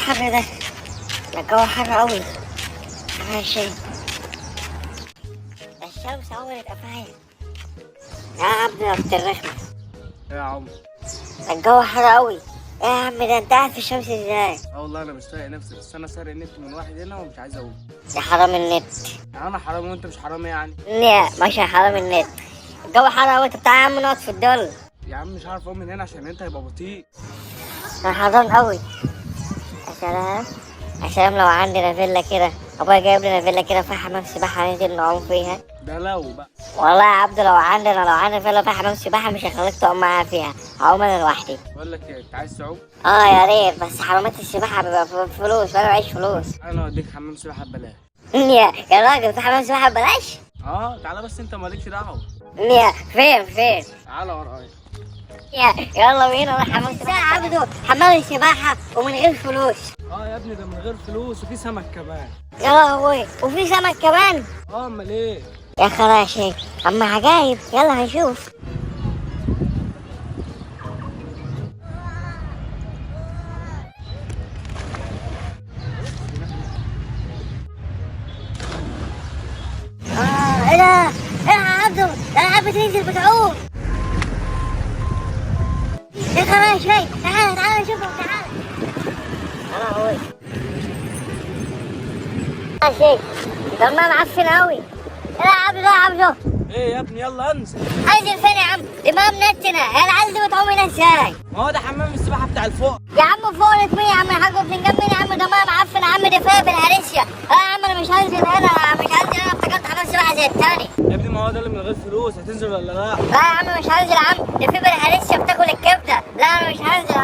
الحر ده؟ الجو حر قوي. ماشي. الشمس عمرت قفايا. يا عم يا بنت الرخمة. ايه يا عم؟ الجو حر قوي. ايه يا عم ده انت قاعد في الشمس ازاي؟ والله انا مش طايق نفسي، بس انا سارق النت من واحد هنا ومش عايز اقول. يا حرام النت. يعني انا حرامي وانت مش حرامي يعني؟ لا ماشي يا حرام النت. الجو حر قوي. انت تعالى يا عم نقعد في الضل. يا عم مش عارف اقوم من هنا عشان انت هيبقى بطيء. انا حران قوي. يا سلام. يا سلام لو عندنا فيلا كده. ابويا جايب لنا فيلا كده فيها حمام سباحة ننزل نعوم فيها. ده لو بقى. والله يا عبد لو عندنا فيلا فيها حمام سباحة مش هخليك تقوم معايا فيها. هقوم انا لوحدي. بقول لك ايه، انت عايز تعوم؟ اه يا ريت، بس حمامات السباحة بيبقى فلوس وانا معيش فلوس. انا اوديك حمام سباحه ببلاش. يا راجل في حمام سباحة ببلاش؟ تعالى بس انت مالكش دعوه. فين؟ تعالى ورايا. يلا بينا نروح حمام سباحة عبده. حمام السباحة ومن غير فلوس. يا ابني ده من غير فلوس وفي سمك كمان. يا لهوي وفي سمك كمان. امال ايه؟ يا خراشي اما عجايب. يلا هنشوف. ايه ده؟ ايه يا عبده؟ الالعاب بتنزل بتعوم. يا خراشي تعالى نشوفهم تعالى. ماشي. ده الماء معفن قوي. ايه يا عبده؟ ايه يا ابني يلا انزل. انزل فين يا عم؟ الامام نتنا. هي العيال دي بتعوم هنا ازاي؟ ما هو ده حمام السباحه بتاع الفوق. يا عم فوق مين يا عم الحاج؟ بتنجم مين يا عم؟ ده ماء معفن يا عم. ده فيها بالهرسيا. يا عم انا مش هنزل هنا. افتكرت حمام سباحه زي التاني. يا ابني ما هو ده اللي من غير فلوس، هتنزل ولا لا؟ لا يا عم مش هنزل يا عم. ده في بالهرسيا بتاكل الكبده. لا انا مش هنزل.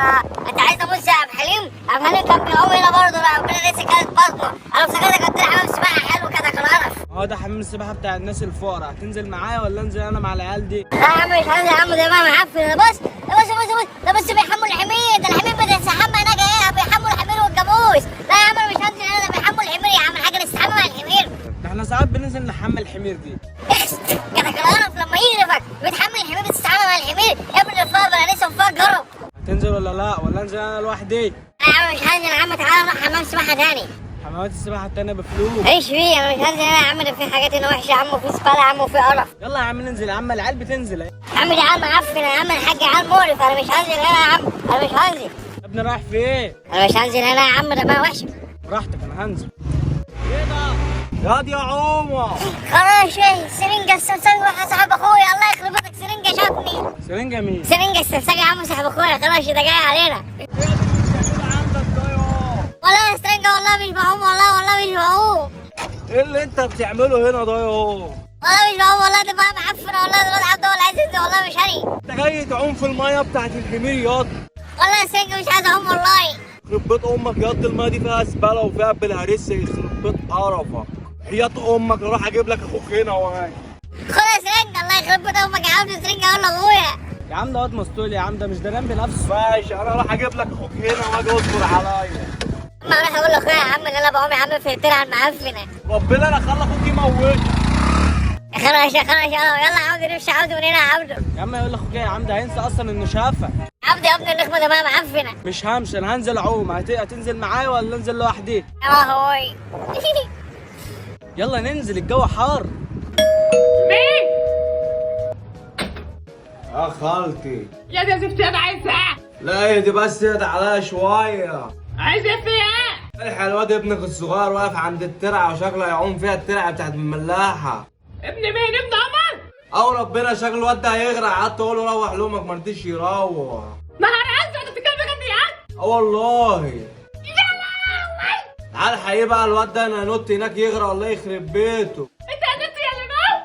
انت عايز ابص يا عبد الحليم؟ عبد الحليم كان بيعوم هنا برضه. لا ربنا لسه كانت بطنه. انا افتكرتك قلت لي حمام سباحه حلو كده كان قرف. ما هو ده حمام السباحه بتاع الناس الفقراء، هتنزل معايا ولا انزل انا مع العيال دي؟ لا يا عم مش هنزل يا عم. ده ماء معفن. بص ده بس بيحموا الحمير. ده الحمير بتستحمى هناك. ايه بيحموا الحمير والجاموس. لا يا عم انا مش هنزل هنا. ده بيحموا الحمير يا عم الحاج. نستحمى مع الحمير. ده احنا ساعات بننزل نحمل الحمير دي. كده كان قرف لما يقرفك. بتحمل الحمير بتستحمى مع الحمير. يا ابن الفار انا لسه فار جرب. هتنزل ولا لا؟ ولا انزل انا لوحدي؟ لا يا عم مش هنزل يا عم. تعالى نروح حمام سباحه تاني. حمامات السباحه التانيه بفلوس. ايش فيه؟ انا مش هنزل هنا يا عم. ده في حاجات هنا وحشه يا عم. وفي زباله يا عم. وفي قرف. يلا يا عم ننزل يا عم، العيال بتنزل اهي. يا عم ده عيال معفن يا عم الحاج. عيال مقرف. انا مش هنزل هنا يا عم. انا مش هنزل. يا ابني رايح فين؟ انا مش هنزل هنا يا عم. ده ماء وحش. براحتك انا هنزل. ايه ده؟ ياض يا عمر. خلاص سرنجة السمسمة واحد صاحب اخويا. الله يخرب بيتك. سرنجة شافني. سرنجة مين؟ سرنجة السمسمة يا عم صاحب اخويا. خلاص ده جاي علينا. ايه اللي بتعمله عندك ده يا؟ والله يا سرنجة والله مش بعوم. والله مش بعوم. ايه اللي انت بتعمله هنا ده يا؟ والله مش بعوم. والله ده بقى معفن. والله ده الواد عبده هو اللي عايز ينزل. والله مش هني. انت جاي تعوم في الميه بتاعت الحمير ياض. والله يا سرنجة مش عايز اعوم والله. يخرب بيت امك ياض، الميه دي فيها زباله وفيها بالهرسه. يخرب بيت قرفك. حياة امك اروح اجيب لك اخوك هنا وهاي. خد يا سرنجة. الله يخرب بيت امك يا عبده. سرنجة اقول لاخويا. يا عم ده واد مسطول يا عم، ده مش دلان بنفسه. ماشي انا اروح اجيب لك اخوك هنا واجي اصبر عليا. اما اروح اقول لاخويا يا عم ان انا بعوم يا عم في الترعه المعفنه. ربنا لا خلى اخوك يموتك. خلاص يلا يا عبده نمشي. عبده من هنا يا عبده. يا عم يقول لاخوك ايه يا عم؟ ده هينسى اصلا انه شافك. عبده يا ابني النخمه ده بقى معفنه. مش همشي انا، هنزل اعوم. هتنزل معايا ولا انزل لوحدي؟ يا لهوي. يلا ننزل الجو حار. مين؟ يا خالتي. يا دي زفتي انا عايزة لا يا دي بس يد عليها شويه. عايزة فيها الحق الواد ابنك الصغير واقف عند الترعه وشكله هيعوم فيها الترعه بتاعت الملاحه. ابن مين؟ ابن عمر؟ او ربنا شكل الواد ده هيغرق. قعدت اقول له روح لامك ما رضيش يروح. نهار ازرق. انت بتتكلم بجد يا عم؟ اه والله. يا لهوي. تعال حقيقي بقى الواد ده انا نط هناك يغرق الله يخرب بيته. انت قدرت يا اللي نوم.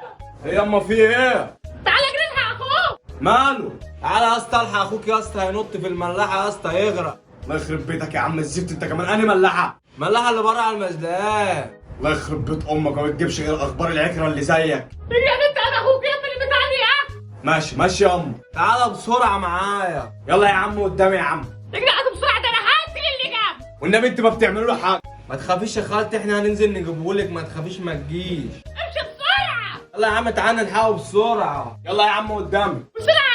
ايه ياما في ايه؟ تعالى اجري الحق اخوك. ماله؟ تعالى يا اسطى الحق اخوك يا اسطى هينط في الملاحه يا اسطى يغرق. الله يخرب بيتك يا عم الزفت انت كمان. انهي ملاحه؟ الملاحه اللي بره على المزلقان. الله يخرب بيت امك ما بتجيبش غير اخبار العكره اللي زيك. يا بنت انا اخوك يا ابني اللي بتاعني يا. ماشي ياما. تعالى بسرعه معايا. يلا يا عم قدامي يا عم. اجري بسرعة. ده انا هقتل اللي جاب. والنبي انت ما بتعملوا له حاجه. ما تخافيش يا خالتي احنا هننزل نجيبهولك. ما تخافيش ما تجيش. امشي بسرعة. يلا يا عم تعالى نلحقه بسرعه. يلا يا عم قدامي. بسرعة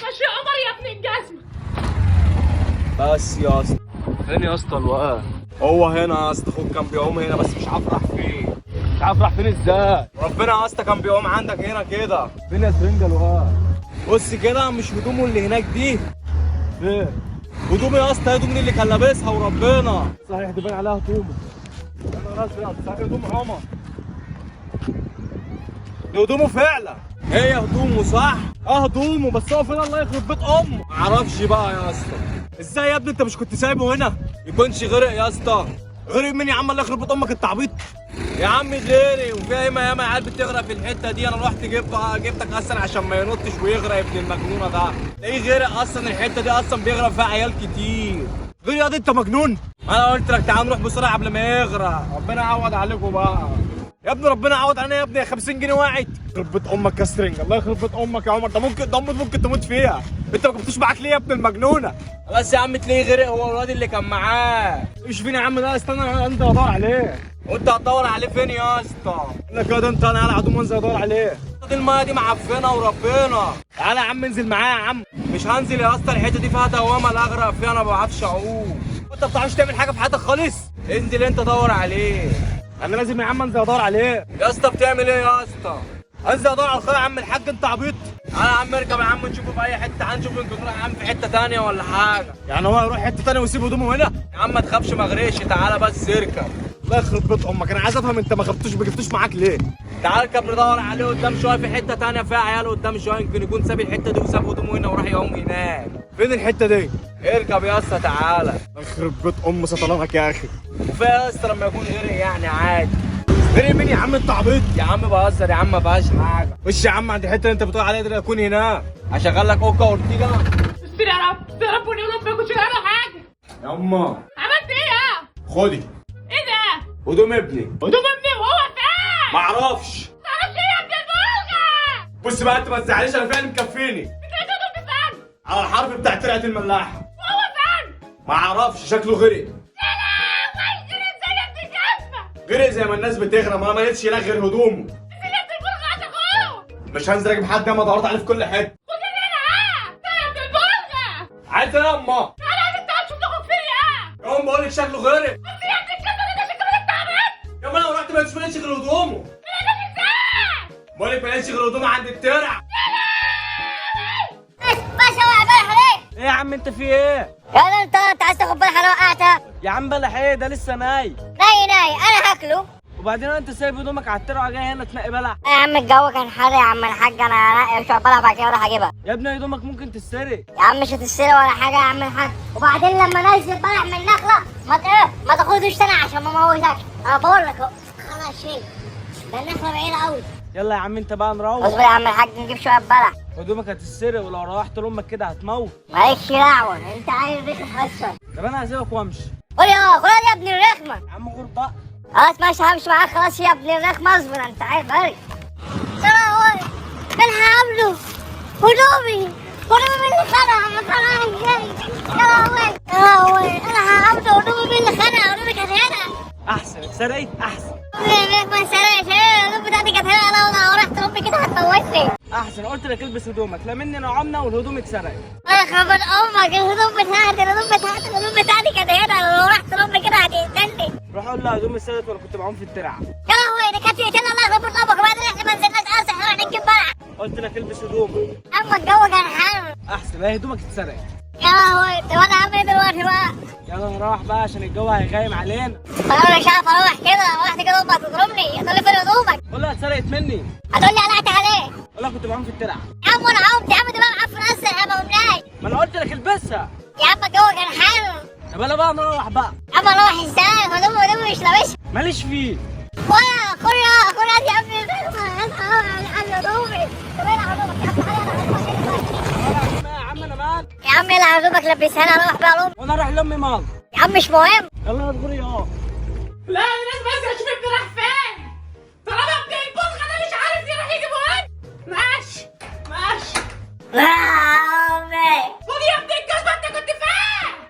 ماشي يا عمر يا ابن الجزمة. بس يا اسطى فين يا اسطى الوقت؟ هو هنا يا اسطى، اخوك كان بيعوم هنا بس مش عارف راح فين. مش عارف راح فين ازاي؟ ربنا يا اسطى كان بيعوم عندك هنا كده. فين يا سرنجة الوقت؟ بص كده، مش هدومه اللي هناك دي؟ فين؟ هدومي يا اسطى، هدومي اللي كان لابسها وربنا. صحيح دي باين عليها هدومه. صحيح هدوم عمر. دي هدومه فعلا. هي هدومه صح؟ هدومه، بس هو فين الله يخرب بيت امه؟ معرفش بقى يا اسطى. ازاي يا ابني انت مش كنت سايبه هنا؟ يكونش غرق يا اسطى. غرق مين يا عم الله يخرب بيت امك انت عبيط؟ يا عم غيري، وفيها ياما عيال بتغرق في الحته دي. انا رحت جبتك اصلا عشان ما ينطش ويغرق ابن المجنونه ده. تلاقيه غرق اصلا، الحته دي اصلا بيغرق فيها عيال كتير. غير يا دي انت مجنون؟ انا قلت لك تعال نروح بسرعه قبل ما يغرق. ربنا يعوض عليكم بقى يا ابني، ربنا يعوض علينا يا ابني. 50 جنيه واحد. يخرب بيت امك يا سرنج، الله يخرب بيت امك يا عمر. ده ممكن تموت فيها. انت ما كنتش معاك ليه يا ابن المجنونه؟ بس يا عم تلاقيه غرق هو والواد اللي كان معاه. مش فين يا عم ده؟ استنى انت هدور عليه. وانت هتدور عليه فين يا اسطى؟ انا كده انت انا هلعب وانزل ادور عليه. دي المايه دي معفنه وربنا. تعالى يا عم انزل معايا يا عم. مش هنزل يا اسطى، الحته دي فيها دوامه لا اغرق فيها، انا ما بعرفش اعوم. انت ما بتعرفش تعمل حاجه في حياتك خالص. انزل انت دور عليه. انا لازم يا عم انزل ادور عليه. يا اسطى بتعمل ايه يا اسطى؟ انزل ادور على الخير يا عم الحاج، انت عبيط. تعالى يا عم اركب يا عم نشوفه في اي حته، هنشوف يمكن نروح يا عم في حته ثانيه ولا حاجه. يعني هو يروح حته ثانيه ويسيب هدومه هنا؟ يا عم ما تخافش ما اغرقش، تعالى بس اركب. الله يخرب بيت امك، انا عايز افهم انت ما جبتوش معاك ليه؟ تعالى اركب ندور عليه قدام شويه في حته ثانيه فيها عيال قدام شويه، يمكن يكون ساب الحته دي وساب هدومه هنا وراح يقوم هناك. فين الحته دي؟ اركب يا اسطى تعالى. يخرب بيت ام سطلانك يا اخي. وفيها يا اسطى لما يكون غرق يعني عادي. غرق مين يا عم انت عبيط؟ يا عم بهزر يا عم، ما فيهاش حاجه. خش يا عم عند الحته اللي انت بتقول عليها دي، اكون هناك هشغل لك اوكا اورتيجا. استر يا رب، يا رب ونعم ما كنتش عامل حاجه. يا اما عملت ايه يا؟ خدي. ايه ده؟ هدوم ابني. هدوم ابني وهو فين؟ معرفش. تعرفش ايه يا ابن البلغه؟ بص بقى انت ما تزعليش، انا فعلا مكفيني. انت لقيت هدوم فين؟ على الحرف بتاع ترعه الملاحه. وهو فين؟ معرفش، شكله غرق. يا لهوي، ازاي يا ابن الجزمه؟ غرق زي ما الناس بتغرق، ما انا ما لقيتش هناك غير هدومه. انت يا ابن البلغه هتاخوه. مش هنزل اجيب حد، ما دورت عليه في كل حته. خد هنا يا ابن البلغه. عايز ايه يا اما؟ انا عايز انت هتشوف اخوك فين يا ام بقول لك شكله غرق. بس يا ابن الجزمه ده شكله انت عبيط. يا اما لو رحت ما لقيتش غير هدومه. بقول لك ما لقيتش غير هدومه عند الترع. باشا هو عبالة عليك. ايه يا عم انت في ايه؟ يا انت عايز تاخد بالك انا وقعتها. يا عم بلح ايه ده لسه ناي. ناي انا هاكله. وبعدين انت سايب هدومك على الترعه جاي هنا تنقي بلح؟ يا عم الجو كان حر يا عم الحاج، انا هنقي شويه بلح بعد كده اروح اجيبها. يا ابني هدومك ممكن تتسرق. يا عم مش هتشتري ولا حاجه يا عم الحاج، وبعدين لما نزل بلح من النخله ما تاخدوش تاني عشان ما موتكش. انا بقول لك اهو خلاص شيء، ده النخله بعيده قوي. يلا يا عم انت بقى نروح. اصبر يا عم الحاج نجيب شويه بلح. هدومك هتتسرق ولو روحت لامك كده هتموت. مالكش دعوه، انت عايز ريحه اصلا. طب انا هسيبك وامشي. قول يا ابن الرخمه. يا عم غور بقى. خلاص ماشي همشي معاك خلاص يا ابن الرخمه، اصبر انت عارف بري. سلام انا هعمله هدومي من اللي خدها يا لهوي انا هعمله هدومي من اللي خدها. هدومي كانت هنا احسن اتسرقت احسن. ما سرقش الهدوم بتاعتي كانت هنا. لو رحت لامي كده هتموتني. احسن قلت لك البس هدومك، لا مني نعمنا والهدوم اتسرقت. انا خبر امك الهدوم بتاعتي كانت هنا. لو رحت لامي كده هتقتلني. روح قول لها هدومي اتسرقت ولا كنت بعوم في الترعه. يا لهوي دي كانت تقتلنا. الله يخرب بيت امك. وبعدين احنا ما نزلناش اصلا، احنا رايحين نجيب بلح. قلت لك البس هدومك. اما الجو كان حر. احسن لا هدومك اتسرقت. يا لهوي طب انا هعمل ايه دلوقتي بقى؟ يلا نروح بقى عشان الجو هيغيم علينا. انا مش عارف اروح كده، لو رحت كده امك هتضربني. هتقول لي فين هدومك؟ قول لها اتسرقت مني. هتقول لي قلعت عليه. قول لها كنت بعوم في الترعه. يا عم انا عمت يا عم، دي بقى معفن اصلا احنا ما قمناش. ما انا قلت لك البسها. يا عم الجو كان حر. طب انا بقى نروح بقى. يا عم اروح ازاي؟ هدومي مش لابسها. ماليش فيه. خد يا ابني هدومي. طب انا هدومك يا عم انا مال. يا عم يلا هدومك لبسها انا اروح بقى لامي. وانا اروح لامي مال. يا عم مش مهم. يلا ادخلي لا انا لازم انزل اشوف ابني راح فين. طالما ابن البلغه ده مش عارف يروح يجيب وين. ماشي امي خد يا ابن الجزمه، انت كنت فين؟